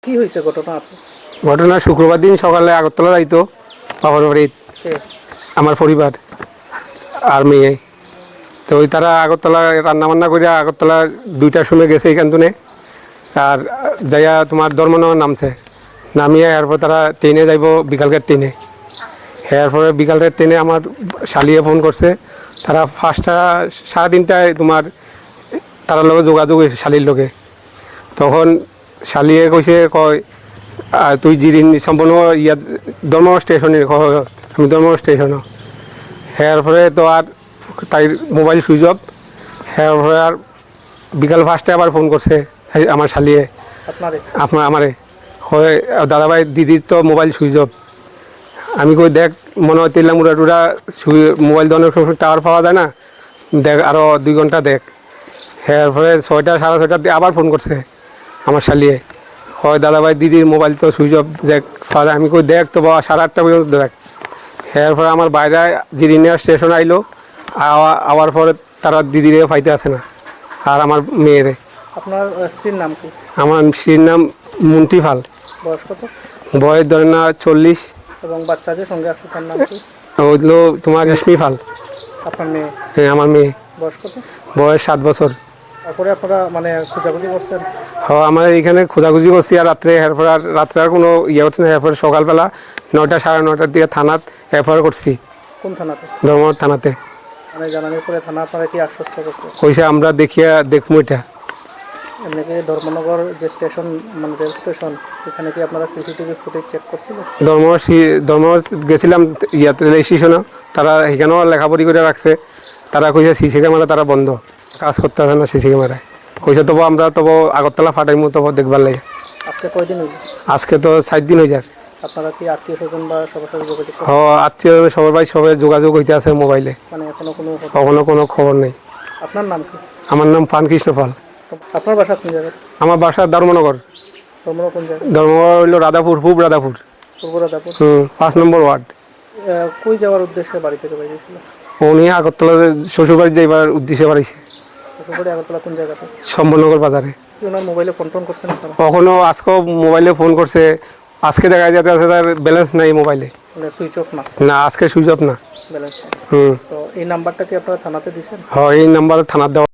কি হয়েছে ঘটনা আপনি? ঘটনা শুক্রবার দিন সকালে আগরতলা যাইতো বাবার বাড়ি আমার পরিবার আর মেয়ে। তো ওই তারা আগরতলা রান্নাবান্না করে আগরতলা 2টার সময় গেছে এইখান থেকে। আর যাইয়া তোমার ধর্মনগর নামছে, নামিয়ে এরপর তারা ট্রেনে যাইব বিকালকের ট্রেনে। এরপরে বিকালের ট্রেনে আমার শালিয়ে ফোন করছে, তারা 3টায় তোমার তার লগে যোগাযোগ হয়েছে শালির লগে। তখন শালিয়ে কইছে কয় তুই জিরিন সম্পূর্ণ ইয়াত ধর্মনগর স্টেশনে, আমি ধর্মনগর স্টেশনও। এরপরে তো আর তাই মোবাইল সুইচ অফ। এরপরে আর বিকাল 5টায় আবার ফোন করছে আমার শালিয়ে আমারে, হয় দাদাভাই দিদির তো মোবাইল সুইচ অফ। আমি কই দেখ মনে হয় তেলা মুড়া টুরা মোবাইল ধরনের টাওয়ার পাওয়া যায় না, দেখ আরও 2 ঘন্টা দেখ। এরপরে 6টা 6:30 দিয়ে আবার ফোন করছে আমার শালিয়ে, হয় দাদাভাই দিদির মোবাইল তো সুইচ অফ, দেখ পাওয়া যায়। আমি কই দেখ তো বাবা 8:30 পর্যন্ত দেখ। এরপরে আমার বাইরে জিরিনিয়া স্টেশন আইলো, আওয়ার পরে তারা দিদিরে পাইতে আসে না আর আমার মেয়েরে। আপনার স্ত্রীর নাম কি? আমার স্ত্রীর নাম মুন্টি ফাল। বয়স কত? বয়স ধরে না 40। এবং বাচ্চা যে সঙ্গে আছে তার নাম কি? হইলো তোমার রেশমি ফাল। আপনার মেয়ে? হ্যাঁ আমার মেয়ে। বয়স কত? বয়স 7 বছর। তারপরে আপনারা মানে খোঁজাখুঁজি করছেন? হ্যাঁ আমরা এইখানে খোঁজাখুঁজি করছি আর রাত্রে, এরপর আর রাত্রে আর কোনো ইয়ে হচ্ছে না। এরপরে সকালবেলা 9টা 9:30 দিকে থানাত এফআইআর করছি। কোন থানাতে? ধর্মনগর থানাতে। মানে জানানোর পরে থানা আপনারা কি আশ্বস্ত করছে? কইছে আমরা দেখিয়া দেখবো এটা। এমনিকে ধর্মনগর যে স্টেশন মানে রেল স্টেশন, এখানে কি আপনারা সিসিটিভি ফুটেজ চেক করছিলেন? ধর্মনগর গেছিলাম ইয়াতে রেল স্টেশনে, তারা এখানেও লেখাপড়ি করে রাখছে। তারা কইছে সিসি ক্যামেরা তারা বন্ধ, কাজ করতে আসে না সিসি ক্যামেরায়। কইছে তবু আমরা তবু আগরতলা ফাটাইমু তবু দেখবার লাগে। আজকে কয়দিন হইল? আজকে তো 7 দিন হয়ে যায়। আপনারা কি আত্মীয় স্বজন বা সবার সাথে যোগাযোগ করছেন? আত্মীয় সবাই যোগাযোগ হইতে আছে মোবাইলে, মানে কখনো কোনো খবর নেই। আপনার নাম কি? আমার নাম পানকৃষ্ণ পাল। আপনার বাসা কোন জায়গায়? আমার বাসা ধর্মনগর। ধর্মনগর কোন জায়গায়? ধর্মনগর হইল রাধাপুর, পূব রাধাপুর। পূর্ব রাধাপুর। 5 নম্বর ওয়ার্ড। কই যাওয়ার উদ্দেশ্যে বাড়ি থেকে বেরিয়েছিল? উনি আগরতলা শ্বশুরবাড়ি যাইবার উদ্দেশ্যে বাড়িছে। শ্বশুরবাড়ি আগরতলা কোন জায়গাতে? সম্বনগর বাজারে। ওনার মোবাইলে ফোন টোন করছেন আপনারা? কখনো আজকেও মোবাইলে ফোন করছে, আজকে দেখা যাতে আছে তার ব্যালেন্স নাই মোবাইলে। মানে সুইচ অফ না? না আজকে সুইচ অফ না। ব্যালেন্স। হুম। তো এই নাম্বারটা কি আপনারা থানাতে দিয়েছেন? হ্যাঁ এই নাম্বারে থানার দেওয়া।